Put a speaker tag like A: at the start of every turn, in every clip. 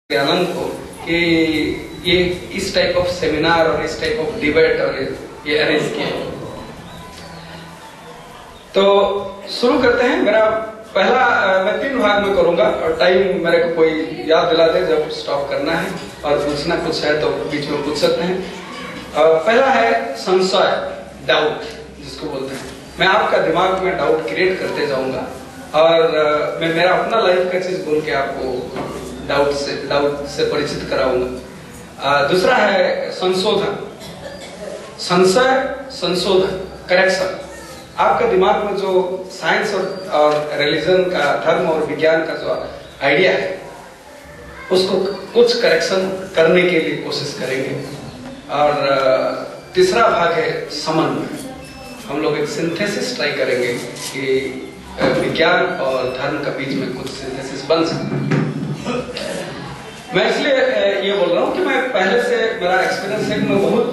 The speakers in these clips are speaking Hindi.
A: आनंद को कि ये इस टाइप ऑफ सेमिनार और इस टाइप ऑफ डिबेट और ये अरेंज किया। तो शुरू करते हैं। मेरा पहला मैं 3 भाग में करूंगा और टाइम मेरे को कोई याद दिला दे जब स्टॉप करना है, और पूछना कुछ है तो बीच में पूछ सकते हैं। पहला है संशय, डाउट जिसको बोलते हैं। मैं आपका दिमाग में डाउट क्रिएट करते जाऊंगा और मैं मेरा अपना लाइफ का चीज बोल के आपको डाउट से परिचित कराऊंगा। दूसरा है संशोधन, संशय, संशोधन, करेक्शन। आपका दिमाग में जो साइंस और रिलीजन का, धर्म और विज्ञान का जो आइडिया है उसको कुछ करेक्शन करने के लिए कोशिश करेंगे। और तीसरा भाग है समन्वय। हम लोग एक सिंथेसिस ट्राई करेंगे कि विज्ञान और धर्म का बीच में कुछ सिंथेसिस बन सके। मैं इसलिए ये बोल रहा हूँ कि मैं पहले से मेरा एक्सपीरियंस है कि मैं बहुत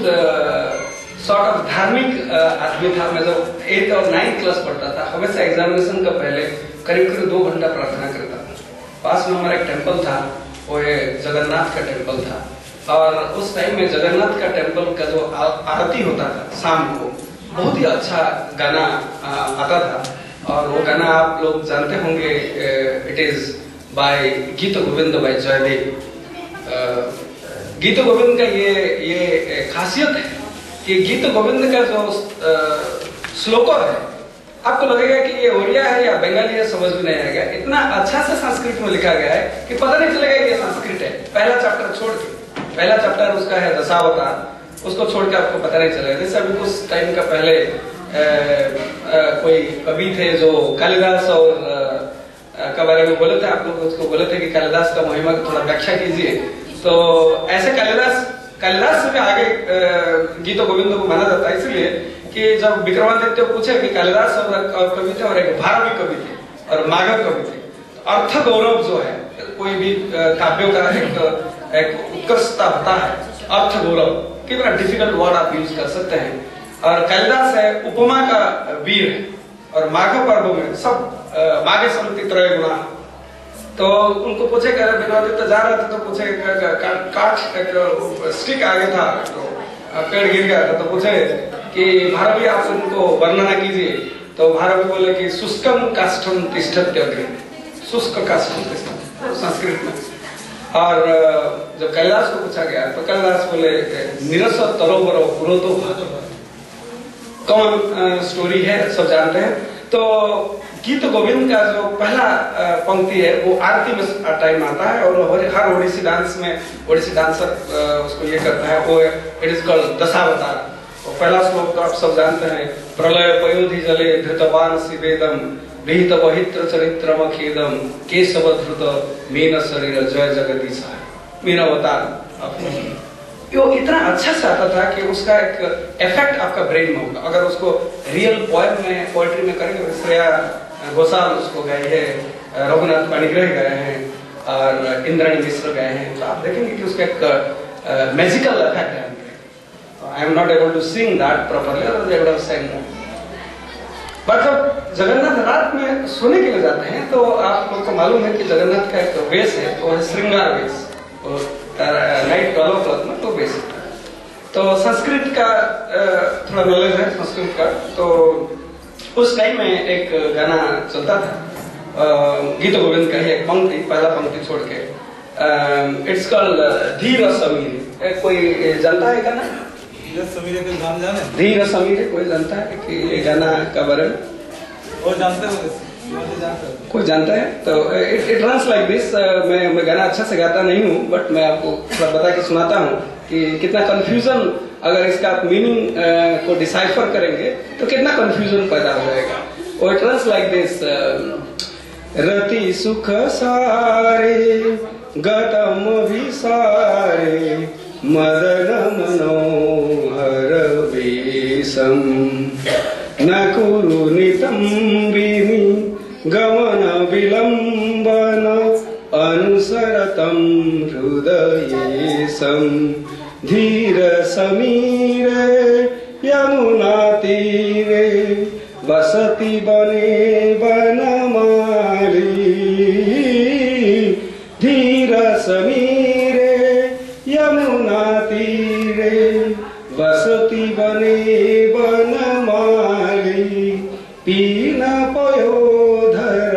A: सॉर्ट ऑफ धार्मिक आदमी था। मैं जब 8th और 9th क्लास पढ़ता था, हमेशा एग्जामिनेशन का पहले करीब 2 घंटा प्रार्थना करता था। पास में हमारा एक टेम्पल था, वो जगन्नाथ का टेम्पल था। और उस टाइम में जगन्नाथ का टेम्पल का जो आरती होता था शाम को, बहुत ही अच्छा गाना आता था। और वो गाना आप लोग जानते होंगे, इट इज बाय गीत गोविंद बाय जयदेव। गीत गोविंद का ये खासियत है कि गीत गोविंद का जो श्लोक है, आपको लगेगा कि ये ओडिया है या बंगाली है, समझ में नहीं आएगा। इतना अच्छा से संस्कृत में लिखा गया है कि पता नहीं चलेगा कि ये संस्कृत है। पहला चैप्टर छोड़ के, पहला चैप्टर उसका है दशावतार, उसको छोड़ के आपको पता नहीं चलेगा। जैसे अभी कुछ टाइम का पहले कोई कवि थे जो कालिदास और के बारे में बोले थे, आप लोग उसको बोले थे कि कालिदास का महिमा को थोड़ा व्याख्या कीजिए। तो ऐसे कालिदास से भी आगे गीत गोविंद को माना जाता है, इसलिए कि जब विक्रमादित्य पूछे कि कालिदास और कवि थे और एक भारवी कवि थे और मागध कवि थे। अर्थ गौरव जो है, कोई भी काव्यों का एक उत्कृष्टता होता है, अर्थ गौरव की बड़ा डिफिकल्ट वर्ड आप यूज कर सकते हैं। और कालिदास है उपमा का वीर है, और माघ पर्व में सब माघे समिति त्रय गुणा। तो उनको पूछे विक्रमादित्य जा रहे थे तो पूछे काठ स्टिक आगे था तो पेड़ गिर गया था, तो पूछे कि भारवी आप उनको वर्णना कीजिए। तो भारवी बोले कि शुष्कम काष्ठम तिष्ठत्यग्रे, शुष्क काष्ठम तिष्ठत् संस्कृत में। और जब कालिदास को पूछा गया तो कालिदास बोले निरस तरोवर पुरोतो। कॉमन स्टोरी है, सब जानते हैं। तो गीत गोविंद का जो पहला पंक्ति है वो आरती में टाइम आता है, और हर ओडिसी डांस में ओडिसी डांसर उसको ये करता है, वो इट इज कॉल्ड दशावतार। तो पहला श्लोक तो आप सब जानते हैं, प्रलय पयोधि जले धृतवान शिवेदम विहित वहित्र चरित्रमखेदम केशव धृत मीन शरीर जय जगदीश। मीन अवतार वो इतना अच्छा से आता था कि उसका एक इफेक्ट आपका ब्रेन में होगा। अगर उसको रियल पोएम में, पोएट्री में करेंगे, श्रेया घोषाल उसको गए हैं, रघुनाथ पाणिग्रह गए हैं और इंद्राणी मिश्र गए हैं, तो आप देखेंगे कि उसका एक मैजिकल इफेक्ट है। I am not able to sing that properly, but जब जगन्नाथ रात में सोने के लिए जाते हैं तो आप लोग को मालूम है कि जगन्नाथ का एक वेश है, तो है श्रृंगार वेश, नाइट 12 o'clock में तो वेश। तो संस्कृत का थोड़ा नॉलेज है संस्कृत का। तो उस टाइम में एक गाना चलता था गीत गोविंद का ही एक पंक्ति, पहला पंक्ति छोड़ के, इट्स कॉल्ड धीर समीर। कोई जानता है गाना? धीर समीर कोई जानता है कि ये गाना का बारे में? और जानते हो? कोई जानता है? तो इट रन्स लाइक दिस। मैं गाना अच्छा से गाता नहीं हूँ, बट मैं आपको थोड़ा बता के सुनाता हूँ कि कितना कंफ्यूजन, अगर इसका आप मीनिंग को डिसाइफर करेंगे तो कितना कंफ्यूजन पैदा हो जाएगा। वो इट रन्स लाइक दिस, रति सुख सारे गतम विसारे मदन मनोहर वेशम न कुरु नितंबिनी गमन विलंबन अनुसरतम हृदयेशम धीर समीरे यमुना तीरे वसति बने बनमाली धीर समीरे रे यमुना तीरे बसती बने बनमाली पीन पयोधर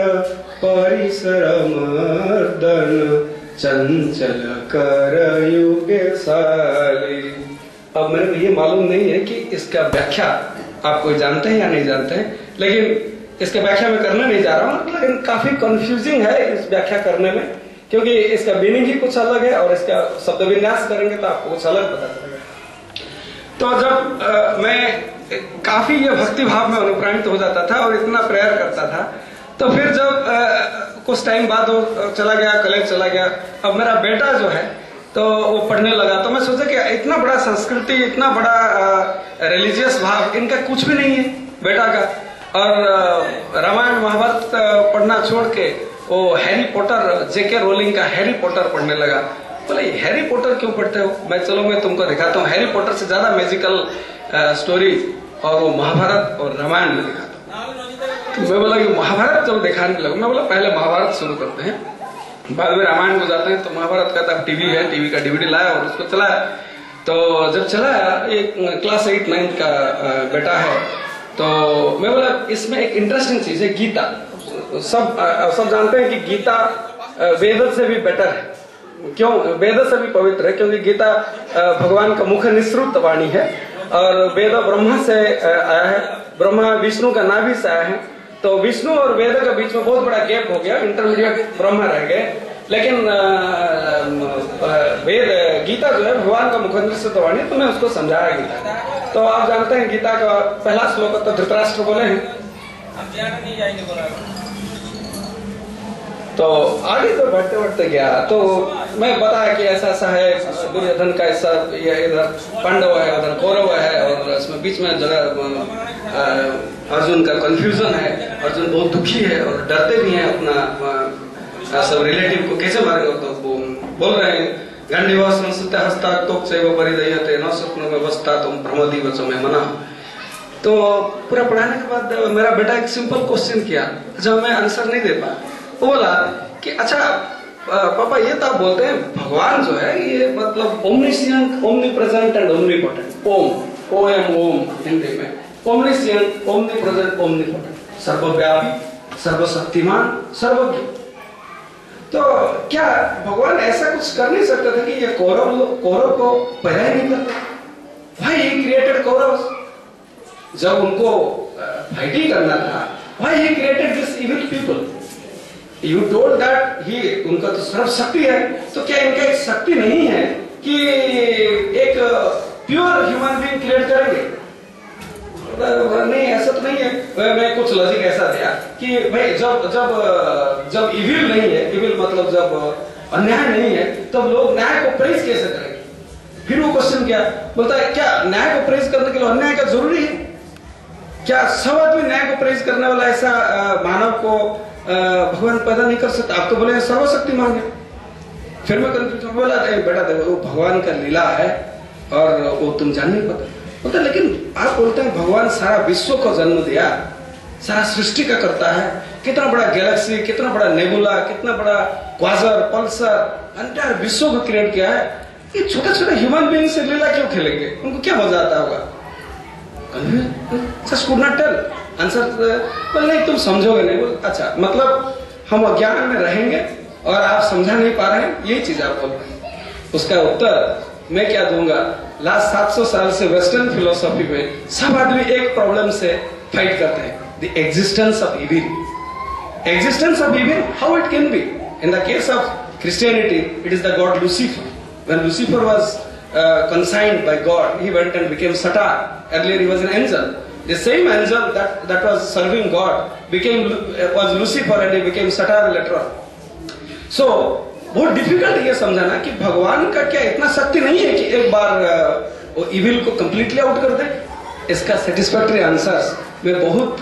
A: परिसर मर्दन चंचल करयुगे साली। अब मेरे को ये मालूम नहीं है कि इसका व्याख्या आप कोई जानते हैं या नहीं जानते हैं, लेकिन इसका व्याख्या मैं करने नहीं जा रहा हूँ, लेकिन काफी कंफ्यूजिंग है इस व्याख्या करने में, क्योंकि इसका मीनिंग ही कुछ अलग है और इसका शब्द विन्यास करेंगे तो आपको कुछ अलग पता चलेगा। तो जब मैं काफी ये भक्ति भाव में अनुप्राणित हो जाता था और इतना प्रेयर करता था, तो फिर जब कुछ टाइम बाद वो चला गया, कॉलेज चला गया, अब मेरा बेटा जो है तो वो पढ़ने लगा, तो मैं सोचा कि इतना बड़ा संस्कृति, इतना बड़ा रिलीजियस भाव इनका कुछ भी नहीं है बेटा का, और रामायण महाभारत पढ़ना छोड़ के वो हैरी पॉटर, जेके रोलिंग का हैरी पॉटर पढ़ने लगा। बोले हैरी पॉटर क्यों पढ़ते हो? मैं तुमको दिखाता हूँ, हैरी पॉटर से ज्यादा मैजिकल स्टोरी और वो महाभारत और रामायण में दिखाता हूँ। मैं बोला कि महाभारत जब दिखाने लगा, मैं बोला पहले महाभारत शुरू करते हैं, बाद में रामायण को जाते हैं। तो महाभारत का तब टीवी है, टीवी का डीवीडी लाया और उसको चलाया। तो जब चलाया, एक क्लास 8-9 का बेटा है, तो मैं बोला इसमें एक इंटरेस्टिंग चीज है गीता। सब जानते हैं कि गीता वेद से भी बेटर है। क्यों? वेद से भी पवित्र है, क्योंकि गीता भगवान का मुख निःसृत वाणी है और वेद ब्रह्मा से आया है, ब्रह्मा विष्णु का नाभि से आया है। तो विष्णु और वेद के बीच में बहुत बड़ा गैप हो गया, इंटरमीडिएट ब्रह्मा रह गए। लेकिन वेद गीता जो है भगवान का मुख निःसृत वाणी, तो मैं उसको समझाया गीता। तो आप जानते हैं गीता का पहला श्लोक तो धृतराष्ट्र बोले हैं, नहीं जाएंगे। तो आगे तो बढ़ते बढ़ते गया, तो मैं बताया कि ऐसा ऐसा है, दुर्योधन का ऐसा, ये इधर पांडव है, उधर कौरव है, और इसमें बीच में जगह अर्जुन का कंफ्यूजन है। अर्जुन बहुत दुखी है और डरते भी हैं अपना सब रिलेटिव को कैसे मारेगा। तो बोल रहे हैं गांडीव संस्कृत हस्ता तोक चैव परिदह्यते न स्वप्न में बसता तुम प्रमोदी वचो में मना। तो पूरा पढ़ाने के बाद मेरा बेटा एक सिंपल क्वेश्चन किया, जब मैं आंसर नहीं दे पाया, वो बोला कि अच्छा पापा ये तो आप बोलते हैं भगवान जो है ये मतलब ओमनिशिएंट, ओमनीप्रेजेंट एंड ओमनीपोटेंट, ओम हिंदी में ओमनिशिएंट, ओमनीप्रेजेंट, ओमनीपोटेंट, सर्वव्यापी, सर्वशक्तिमान, सर्वज्ञ। तो क्या भगवान ऐसा कुछ कर नहीं सकते थे कि ये कौरव को पैदा ही नहीं करते? भाई ही क्रिएटेड कौरव, जब उनको फाइटिंग करना था, भाई he created this evil people. You told that he, उनका तो सर्वशक्ति है, तो क्या इनका एक शक्ति नहीं है कि एक प्योर ह्यूमन बीइंग क्रिएट करेंगे? नहीं, ऐसा तो नहीं है। मैं कुछ लॉजिक ऐसा दिया कि भाई जब इविल नहीं है, इविल मतलब जब अन्याय नहीं है, तब लोग न्याय को प्रेज कैसे करेंगे? फिर वो क्वेश्चन किया, बोलता है क्या न्याय को प्रेज करने के लिए अन्याय का जरूरी है? क्या सब आदमी न्याय को प्रेज करने वाला ऐसा मानव को भगवान पैदा नहीं कर सकता? आप तो बोले सर्वशक्तिमान है। फिर मैं कंफ्यूज बोला, बेटा देखो वो भगवान का लीला है और वो तुम जान नहीं पाते। बोलते लेकिन आप बोलते हैं भगवान सारा विश्व को जन्म दिया, सारा सृष्टि का करता है, कितना बड़ा गैलेक्सी, कितना बड़ा नेबुला, कितना बड़ा क्वाजर, पल्सर, एंटायर विश्व को क्रिएट किया है। ये छोटे छोटे ह्यूमन बीइंग से लीला क्यों खेलेंगे? उनको क्या मजा आता होगा? Just could not tell answer. बोल नहीं, तुम समझोगे नहीं। बोल अच्छा, मतलब हम अज्ञान में रहेंगे और आप समझा नहीं पा रहे हैं, यही चीज आप बोल रहे हैं। उसका उत्तर मैं क्या दूंगा? लास्ट 700 साल से वेस्टर्न फिलोसॉफी में सब आदमी एक प्रॉब्लम से फाइट करते हैं, the existence of evil. Existence of evil, how it can be? In the case of Christianity, it is the God Lucifer. When Lucifer was consigned by God, he went and became Satan. Earlier he was an angel. The same angel that was serving God was Lucifer, and he became Satan later on. So बहुत डिफिकल्ट ये समझाना कि भगवान का क्या इतना शक्ति नहीं है कि एक बार वो इविल को कंप्लीटली आउट कर दे। इसका सेटिस्फैक्टरी आंसर्स मैं बहुत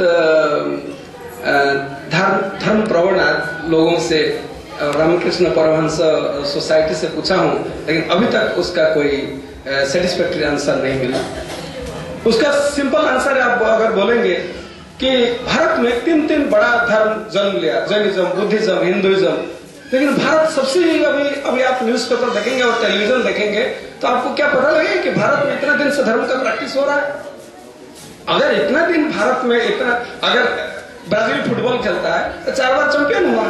A: धर्म प्रवण लोगों से, रामकृष्ण परमहंस सोसाइटी से पूछा हूं, लेकिन अभी तक उसका कोई सेटिस्फैक्टरी आंसर नहीं मिला। उसका सिंपल आंसर आप अगर बोलेंगे कि भारत में तीन बड़ा धर्म जन्म लिया, जैनिज्म, बुद्धिज्म, हिंदुइज्म, लेकिन भारत सबसे अभी आप न्यूज़पेपर देखेंगे और टेलीविजन देखेंगे तो आपको क्या पता लगेगा कि भारत में इतना दिन से धर्म का प्रैक्टिस हो रहा है। अगर इतना दिन भारत में अगर ब्राजील फुटबॉल खेलता है तो 4 बार चैंपियन हुआ,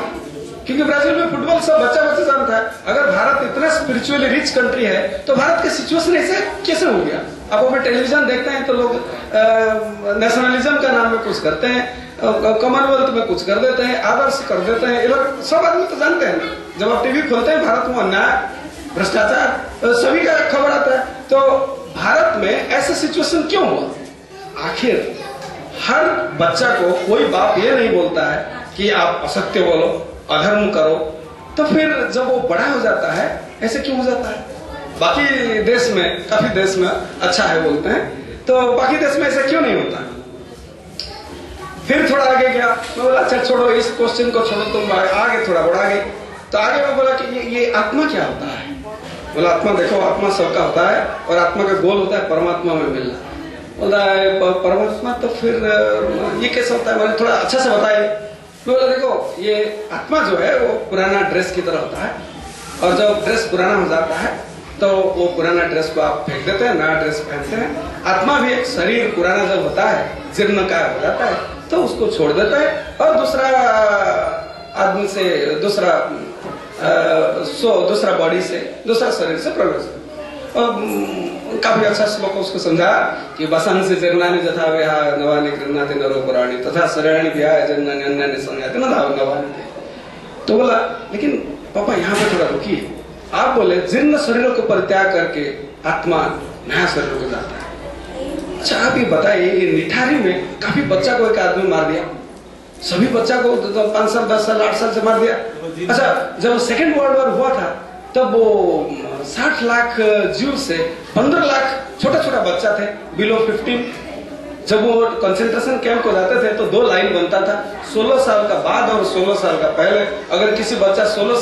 A: क्योंकि ब्राजील में फुटबॉल सब बच्चा जानता है। अगर भारत इतना स्पिरिचुअली रिच कंट्री है तो भारत के सिचुएशन ऐसे कैसे हो गया? आप अगर टेलीविजन देखते हैं तो लोग नेशनलिज्म का नाम में कुछ करते हैं, कॉमनवेल्थ में कुछ कर देते हैं, आदर्श कर देते हैं, इधर सब आदमी तो जानते हैं ना। जब आप टीवी खोलते हैं भारत में अन्याय, भ्रष्टाचार सभी का खबर आता है। तो भारत में ऐसा सिचुएशन क्यों हुआ? आखिर हर बच्चा को कोई बाप ये नहीं बोलता है कि आप असत्य बोलो, अधर्म करो, तो फिर जब वो बड़ा हो जाता है ऐसे क्यों हो जाता है? बाकी देश में, काफी देश में अच्छा है बोलते हैं, तो बाकी देश में ऐसा क्यों नहीं होता? फिर थोड़ा आगे गया, मैं बोला अच्छा छोड़ो इस क्वेश्चन को, छोड़ो तुम आगे थोड़ा बढ़ा गए। तो आगे मैं बोला कि ये आत्मा क्या होता है? बोला आत्मा देखो, आत्मा सबका होता है और आत्मा का गोल होता है परमात्मा में मिलना। बोला परमात्मा तो फिर ये कैसे होता है? मैंने थोड़ा अच्छा से बताया। मैं बोला देखो ये आत्मा जो है वो पुराना ड्रेस की तरह होता है, और जब ड्रेस पुराना हो जाता है तो वो पुराना ड्रेस को आप फेंक देते हैं, नया ड्रेस पहनते हैं। आत्मा भी एक शरीर पुराना जब होता है, जीर्ण का हो जाता है, तो उसको छोड़ देता है और दूसरा आदमी से, दूसरा बॉडी से, दूसरा शरीर से प्रवेश। काफी अच्छा श्लोक उसको समझा कि वसंस जीर्णानि यथा विहा नवानि गृह्णाति नरोपराणि तथा शरीराणि विहाय जन्नानि अन्यानि संयाति न नवानि। तो बोला लेकिन पापा यहाँ पे थोड़ा रुकिए, आप बोले जीर्ण शरीरों को परित्याग करके आत्मा नया शरीर को जाता है। अच्छा आप ये बताइए, ये निठारी में काफी बच्चा को एक आदमी मार दिया, सभी बच्चा को 5 साल 10 साल 8 साल से मार दिया। अच्छा जब सेकेंड वर्ल्ड वॉर हुआ था तब वो 60 लाख जीव से 15 लाख छोटा छोटा बच्चा थे बिलो 15। जब वो कंसेंट्रेशन कैंप को जाते थे तो 2 लाइन बनता था, 16 साल का बाद और 16 साल का पहले। अगर किसी बच्चा 16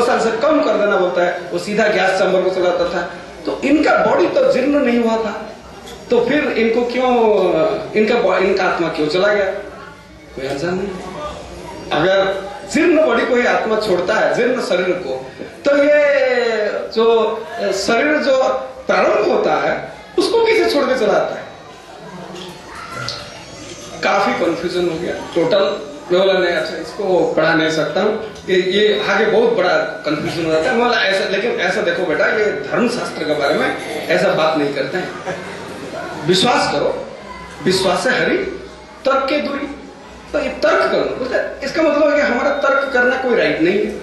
A: साल से कम कर देना बोलता है, वो सीधा गैस चैम्बर को चलाता था। तो इनका बॉडी तो जीर्ण नहीं हुआ था, तो फिर इनको क्यों, इनका आत्मा क्यों चला गया? कोई आंसर नहीं। अगर जीर्ण बॉडी को ही आत्मा छोड़ता है, जीर्ण शरीर को, तो ये जो शरीर जो प्रारंभ होता है उसको कैसे छोड़ के चलाता है? काफी कंफ्यूजन हो गया टोटल। मैं बोला नहीं अच्छा इसको पढ़ा नहीं सकता हूँ, ये आगे बहुत बड़ा कंफ्यूजन हो जाता है। बोला ऐसा, लेकिन ऐसा देखो बेटा, ये धर्म शास्त्र के बारे में ऐसा बात नहीं करते हैं। विश्वास करो, विश्वास से हरि तर्क के दूरी। तो ये तर्क करो, इसका मतलब है कि हमारा तर्क करना कोई राइट नहीं है,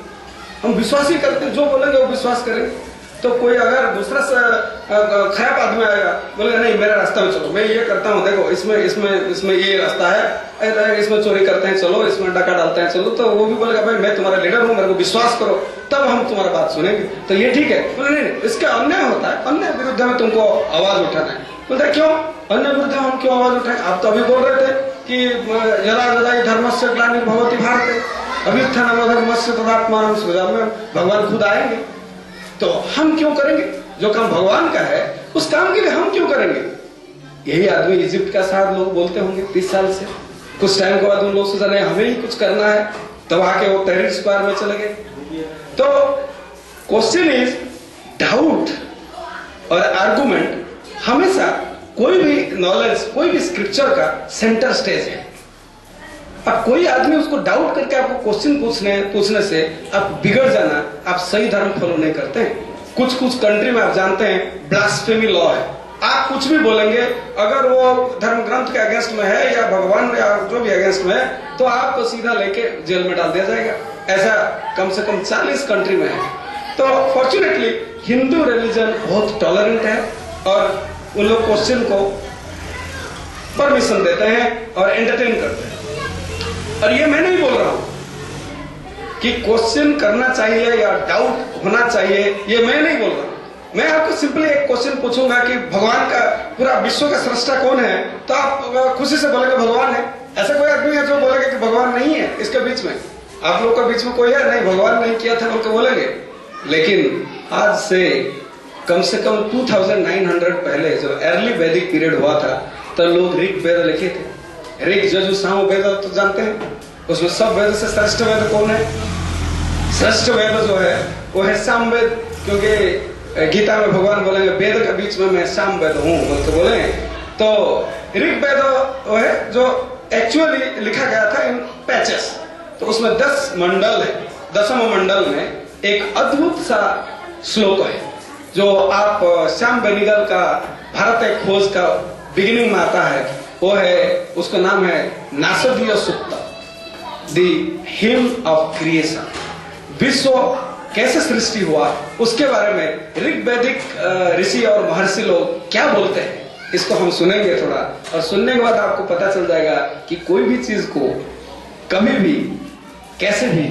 A: हम विश्वास ही करते हैं, जो बोलेंगे वो विश्वास करेंगे। तो कोई अगर दूसरा खराब आदमी आएगा, बोलेगा नहीं मेरा रास्ता में चलो, मैं ये करता हूँ, देखो इसमें ये रास्ता है, इसमें चोरी करते हैं चलो, इसमें डाका डालते हैं चलो, तो वो भी बोलेगा भाई मैं तुम्हारा लीडर हूँ, मेरे को विश्वास करो, तब हम तुम्हारा बात सुनेंगे। तो ये ठीक है। बोले नहीं इसका अन्याय होता है, अन्याय विरुद्ध में तुमको आवाज उठाना है। बोलते क्यों अन्य विरुद्ध हम क्यों आवाज उठाए? आप तो अभी बोल रहे थे कि यदा यदा धर्मस्य ग्लानिर्भवति भारते अभ्युत्थानमधर्मस्य तदात्मानं सृजाम्यहम्, भगवान खुद आएंगे तो हम क्यों करेंगे? जो काम भगवान का है उस काम के लिए हम क्यों करेंगे? यही आदमी इजिप्ट का साथ लोग बोलते होंगे 30 साल से। कुछ टाइम के बाद उन लोग सोचा नहीं हमें ही कुछ करना है, तब आके वो तहरीर स्क्वायर में चले गए। तो क्वेश्चन इज डाउट और आर्गुमेंट हमेशा कोई भी नॉलेज, कोई भी स्क्रिप्चर का सेंटर स्टेज है। अब कोई आदमी उसको डाउट करके आपको क्वेश्चन पूछने से आप बिगड़ जाना, आप सही धर्म फॉलो नहीं करते हैं। कुछ कंट्री में आप जानते हैं ब्लास्फेमी लॉ है, आप कुछ भी बोलेंगे अगर वो धर्म ग्रंथ के अगेंस्ट में है या भगवान या जो भी अगेंस्ट में है तो आपको सीधा लेके जेल में डाल दिया जाएगा। ऐसा कम से कम 40 कंट्री में है। तो फॉर्चुनेटली हिंदू रिलीजन बहुत टॉलरेंट है और उन लोग क्वेश्चन को परमिशन देते हैं और एंटरटेन करते हैं। और ये मैं नहीं बोल रहा हूं कि क्वेश्चन करना चाहिए या डाउट होना चाहिए, ये मैं नहीं बोल रहा हूं। मैं आपको सिंपली एक क्वेश्चन पूछूंगा कि भगवान का, पूरा विश्व का सृष्टा कौन है, तो आप खुशी से बोलेंगे भगवान है। ऐसा कोई आदमी है जो बोलेगा कि भगवान नहीं है? इसके बीच में आप लोग के बीच में कोई है? नहीं, भगवान नहीं किया था बोल के बोलेंगे। लेकिन आज से कम 2900 पहले जो अर्ली वैदिक पीरियड हुआ था तो लोग ऋग वेद लिखे थे। ऋग, यजुर, साम वेद तो जानते हैं, उसमें सब वेद से श्रेष्ठ वेद कौन है? श्रेष्ठ वेद जो है वो है सामवेद, क्योंकि गीता में भगवान बोलेंगे वेद के बीच में मैं सामवेद हूँ बोल के बोले। तो ऋग्वेद वो है जो एक्चुअली लिखा गया था इन पैचेस, तो उसमें 10 मंडल है। 10वें मंडल में एक अद्भुत सा श्लोक है जो आप श्याम बेनेगल का भारत एक खोज का बिगिनिंग में आता है, वो है, उसका नाम है नासदीय सूक्त, द हिम ऑफ क्रिएशन। विश्व कैसे सृष्टि हुआ उसके बारे में ऋग्वैदिक ऋषि और महर्षि लोग क्या बोलते हैं, इसको हम सुनेंगे थोड़ा, और सुनने के बाद आपको पता चल जाएगा कि कोई भी चीज को कभी भी कैसे भी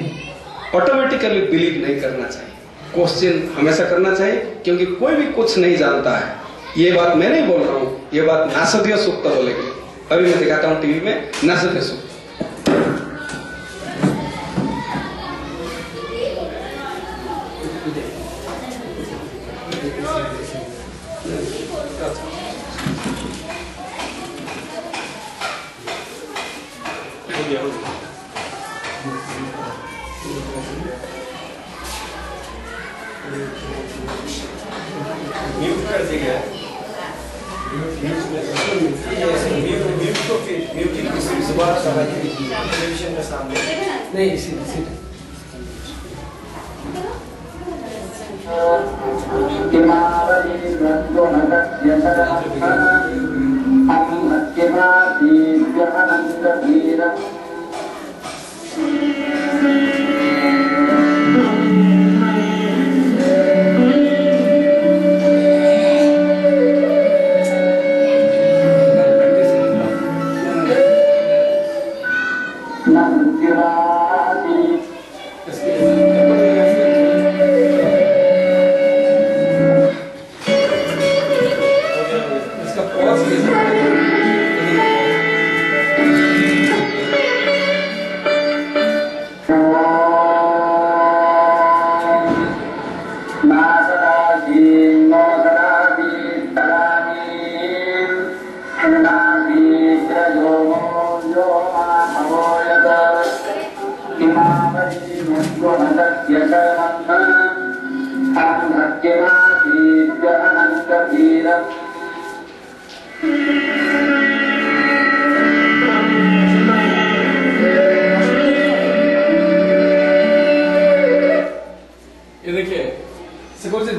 A: ऑटोमेटिकली बिलीव नहीं करना चाहिए, क्वेश्चन हमेशा करना चाहिए, क्योंकि कोई भी कुछ नहीं जानता है। ये बात मैं नहीं बोल रहा हूँ, ये बात नासदीय सूक्त बोलेगी। अभी मैं दिखाता हूँ टीवी में नासदीय सूक्त।
B: म्यूट कर दिया टेलीविजन में सामने नहीं इसी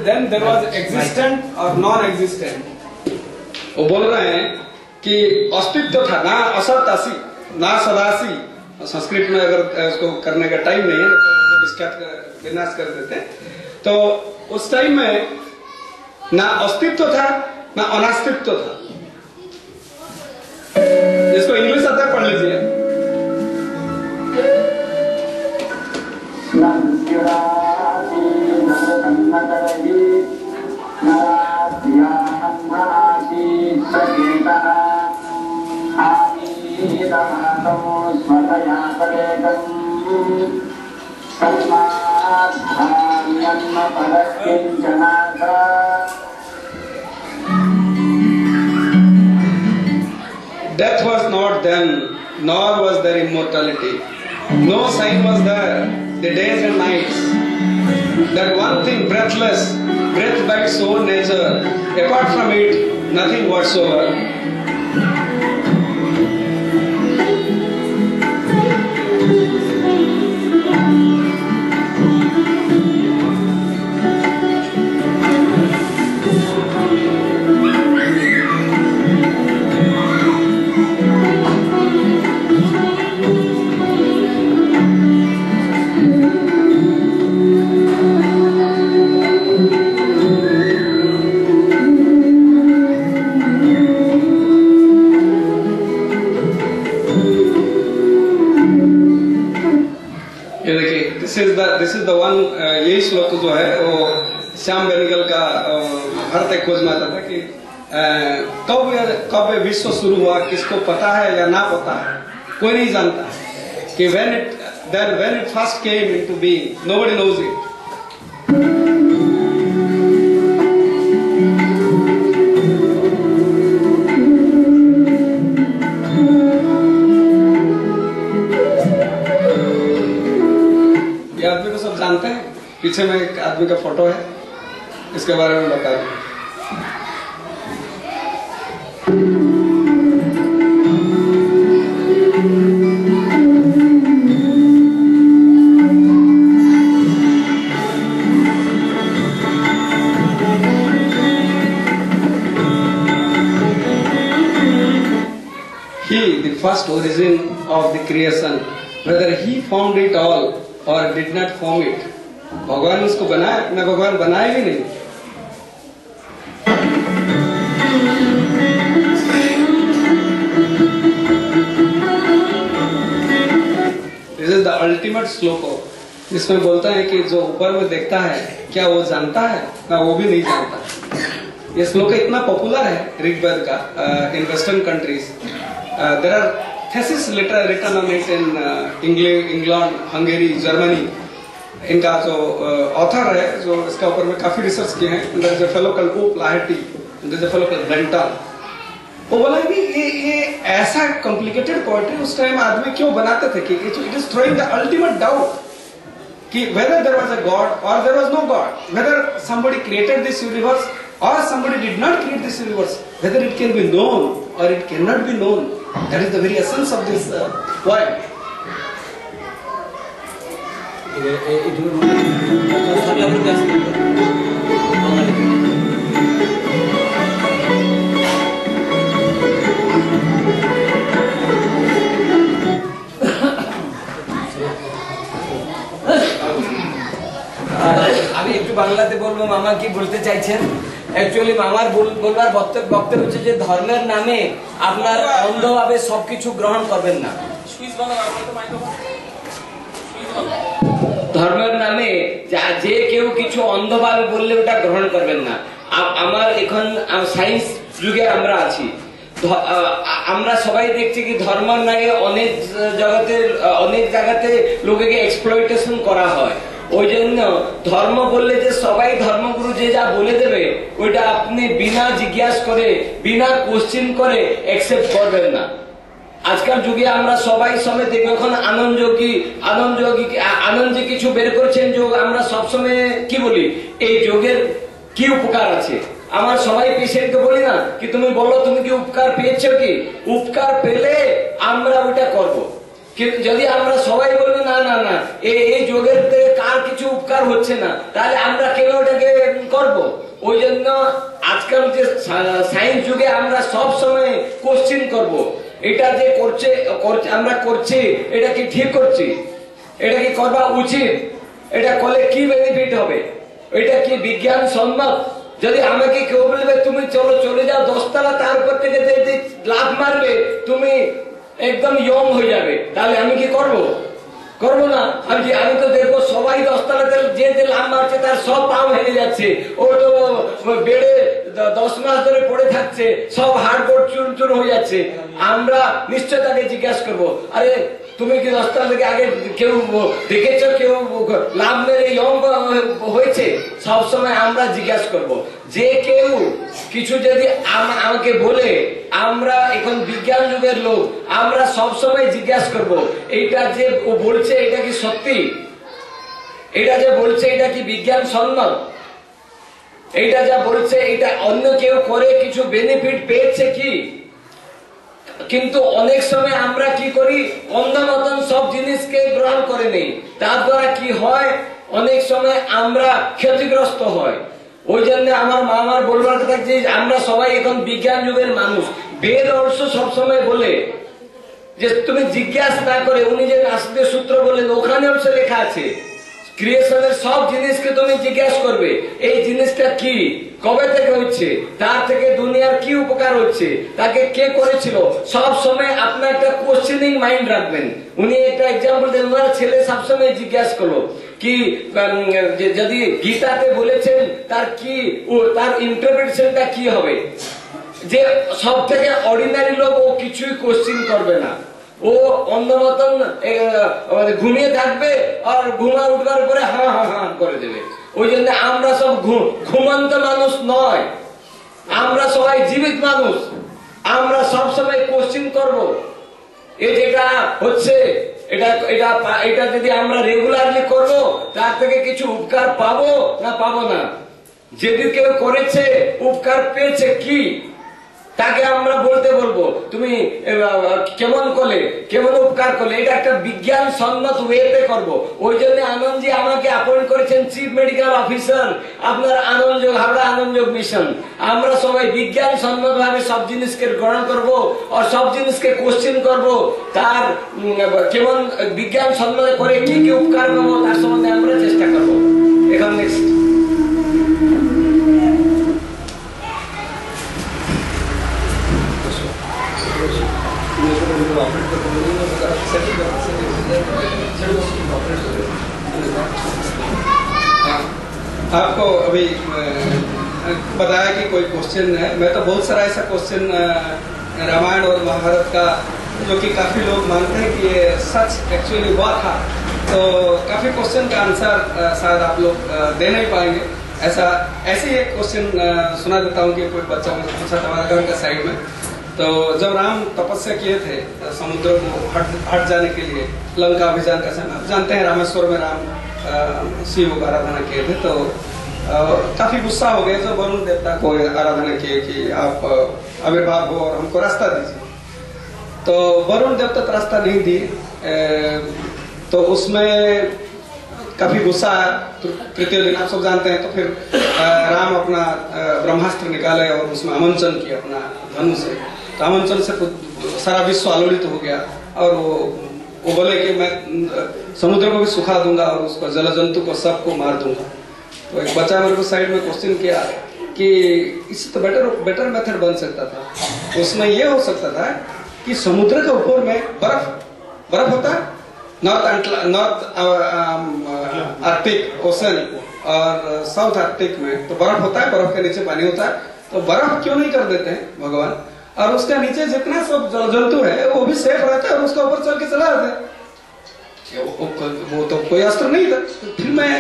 A: then there was existent और नॉन एग्जिस्टेंट। वो बोल रहे हैं कि अस्तित्व था, ना असत आसी ना सदासी। संस्कृत में अगर इसको करने का टाइम नहीं है तो इसका विनाश कर देते। तो उस टाइम में ना अस्तित्व था ना अनास्तित्व था। जिसको इंग्लिश आता है पढ़ लीजिए। Death was not then, nor was there immortality. No sign was there, the days and nights. That one thing breathless, breath by its own nature. Apart from it, nothing whatsoever. This is the one. यही श्लोक जो है वो श्याम बेनेगल का भारत एक खोज में आता था कि कब विश्व शुरू हुआ किसको पता है या ना पता है, कोई नहीं जानता। कि when it first came into being, nobody knows it. पीछे में एक आदमी का फोटो है, इसके बारे में बता दूं। He, the first origin of the creation, whether he formed it all or did not form it, भगवान उसको बनाया ना, भगवान बनाए भी नहीं। This is the ultimate श्लोक, जिसमें बोलता है कि जो ऊपर में देखता है क्या वो जानता है ना, वो भी नहीं जानता। ये श्लोक इतना पॉपुलर है ऋग्वेद का in western countries. There are thesis written on it in England, Hungary, Germany. इनका जो ऑथर है, जो इसका ऊपर में काफी रिसर्च किए हैं, there is a fellow called O. Flaherty, there is a fellow called Benton. वो बोला कि ये ऐसा कॉम्प्लिकेटेड पोएट्री उस टाइम आदमी क्यों बनाते थे कि it is throwing the ultimate doubt कि whether there was a god or there was no god, whether somebody created this universe or somebody did not create this universe, whether it can be known or it cannot be known. That is the very essence of this poem.
B: আমি একটু বাংলাতে বলবো মামা কি বলতে চাইছেন। অ্যাকচুয়ালি মামার বলবার বক্তব্য হচ্ছে যে ধর্মের নামে আপনার অন্ধভাবে সবকিছু গ্রহণ করবেন না। ধর্মের নামে যে কেউ কিছু অন্ধভাবে বললে ওটা গ্রহণ করবেন না। আমার এখন সায়েন্স যুগে আমরা আছি, আমরা সবাই দেখছি কি ধর্মের নামে অনেক জায়গাতে লোকেকে এক্সপ্লয়টেশন করা হয়। ওই জন্য ধর্ম বললে যে সবাই ধর্মগুরু যে যা বলে দেবে ওইটা আপনি বিনা জিজ্ঞাসা করে, বিনা কোশ্চেন করে অ্যাকসেপ্ট করবেন না। আজকাল যুগে আমরা সবাই সময় দেখবো, এখন আনন্দ যে কিছু বের করছেন যোগ, আমরা সবসময় কি বলি এই যোগের কি উপকার আছে। আমার সবাই পেশেন্টকে বলি না কি তুমি বলো তুমি কি উপকার পেয়েছো, কি উপকার পেলে আমরা ওইটা করবো। কিন্তু যদি আমরা সবাই বলবো না না না এই যোগের থেকে কার কিছু উপকার হচ্ছে না, তাহলে আমরা কেন ওটাকে করবো। ওই জন্য আজকাল যে সায়েন্স যুগে আমরা সব সময় কোশ্চেন করব, এটা যে আমরা করছি এটা কি ঠিক করছি, এটা কি করবা উচিত, এটা করলে কি বেনিফিট হবে, এটা কি বিজ্ঞান সম্মত। যদি আমাকে কেউ বলবে তুমি চলে যাও 10 তলা, তারপর থেকে যে লাভ মারবে তুমি একদম ইয়ং হয়ে যাবে, তাহলে আমি কি করবো না। আমি তো দেখবো সবাই 10 তলাতে যে লাভ মারছে তার সব পাও ভেঙে যাচ্ছে, ও তো বেড়ে 10 মাস ধরে পড়ে থাকছে, সব হাড়গোড় চুরচুর হয়ে যাচ্ছে। আমরা নিশ্চয় তাকে জিজ্ঞাসা করবো, আরে তুমি কি 10 তলা থেকে আগে কেউ দেখেছো কেউ লাভ মেরে ইয়ং হয়েছে? সবসময় আমরা জিজ্ঞাসা করবো। যে কেউ কিছু যদি আমাকে বলে, আমরা এখন বিজ্ঞান যুগের লোক, আমরা সবসময় জিজ্ঞাসা করব এইটা যে ও বলছে এটা কি সত্যি, এটা যে বলছে এটা কি বিজ্ঞান সম্মত, এইটা যা বলছে এটা অন্য কেউ করে কিছু বেনিফিট পেয়েছে কি। কিন্তু অনেক সময় আমরা কি করি, অন্ধ মতন সব জিনিসকে গ্রহণ করে নেই, তার দ্বারা কি হয় অনেক সময় আমরা ক্ষতিগ্রস্ত হয়। ওই জন্য আমার মামার বলবার কথা যে আমরা সবাই এখন বিজ্ঞান যুগের মানুষ। বেদ অবশ্য সবসময় বলে যে তুমি জিজ্ঞাসা না করে, উনি যে নাসিদের সূত্র বলেন ওখানে অবশ্য লেখা আছে ক্রিয়েশনের সব জিনিসকে তুমি জিজ্ঞাসা করবে এই জিনিসটা কি, কবে থেকে হচ্ছে, তার থেকে দুনিয়ার কি উপকার হচ্ছে, তাকে কে করেছিল। সব সময় আপনার একটা কোশ্চেনিং মাইন্ড রাখবেন। উনি একটা এক্সাম্পল দেন, ওনার ছেলে সবসময় জিজ্ঞাসা করলো কি যদি গীতাতে বলেছেন তার কি, তার ইন্টারপ্রিটেশনটা কি হবে। যে সব থেকে অর্ডিনারি লোক ও কিছুই কোশ্চেন করবে না, ও অন্য মতন ঘুমিয়ে থাকবে আর উঠবার পরে হা হা হা করে দেবে। ওই জন্য আমরা সব ঘুমন্ত মানুষ নয়, আমরা সবাই জীবিত মানুষ। আমরা সব সময় কোশ্চেন করব। এ যেটা হচ্ছে এটা যদি আমরা রেগুলারলি করব তার থেকে কিছু উপকার পাবো না পাবো না। যদি কেউ করেছে উপকার পেয়েছে কি তাকে আমরা বলতে বলবো তুমি কেমন করলে, কেমন উপকার করলে, এটা একটা বিজ্ঞান সম্মত ওয়েতে করবো। ওই জন্য আনন্দজি আমাকে অ্যাপয়েন্ট করেছেন চিফ মেডিকেল অফিসার আপনার আনন্দযোগ হাওড়া আনন্দযোগ মিশন। আমরা সবাই বিজ্ঞান সম্মত ভাবে সব জিনিসকে গ্রহণ করব আর সব জিনিসকে কোশ্চেন করব, তার কেমন বিজ্ঞান সম্মত করে কি কি উপকার পাবো তার সম্বন্ধে আমরা চেষ্টা করবো। এখন নেক্সট
A: आपको अभी बताया कि कोई क्वेश्चन है। मैं तो बहुत सारा ऐसा क्वेश्चन रामायण और महाभारत का जो कि काफी लोग मानते हैं कि ये सच एक्चुअली हुआ था, तो काफी क्वेश्चन का आंसर शायद आप लोग दे नहीं पाएंगे। ऐसे ही एक क्वेश्चन सुना देता हूँ कि कोई बच्चा मुझे पूछा था हमारे घर के साइड में। तो जब राम तपस्या किए थे समुद्र को हट जाने के लिए, लंका अभियान का समय आप जानते हैं, रामेश्वर में राम शिव को आराधना किए थे, तो काफी गुस्सा हो गए जो वरुण देवता को आराधना किए कि आप आविर्भाव हो और हमको रास्ता दीजिए। तो वरुण देवता तो रास्ता नहीं दिए, तो उसमें काफी गुस्सा तृतीय दिन आप सब जानते हैं। तो फिर राम अपना ब्रह्मास्त्र निकाले और उसमें आमंत्रण किया अपना धनुष से। तो आमंत्रण से सारा विश्व आलोड़ित हो गया और वो बोले कि मैं समुद्र को भी सुखा दूंगा और उसको जल जंतु को सबको मार दूंगा। तो एक बच्चा मेरे को साइड में क्वेश्चन किया कि इससे तो बेटर मेथड बन सकता था। उसमें ये हो सकता था कि समुद्र के ऊपर में बर्फ होता है, नॉर्थ आर्कटिक ओशन और साउथ आर्कटिक में तो बर्फ होता है, बर्फ के नीचे पानी होता है। तो बर्फ क्यों नहीं कर देते हैं भगवान, और उसके नीचे जितना सब जंतु है वो भी सेफ रहता है और उसके ऊपर चल के चला जाता है। वो तो कोई अस्त्र नहीं था। तो फिर मैं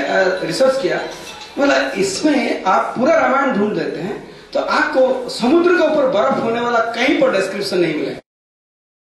A: रिसर्च किया, मतलब इसमें आप पूरा रामायण ढूंढ देते हैं तो आपको समुद्र के ऊपर बर्फ होने वाला कहीं पर डिस्क्रिप्शन नहीं मिलेगा।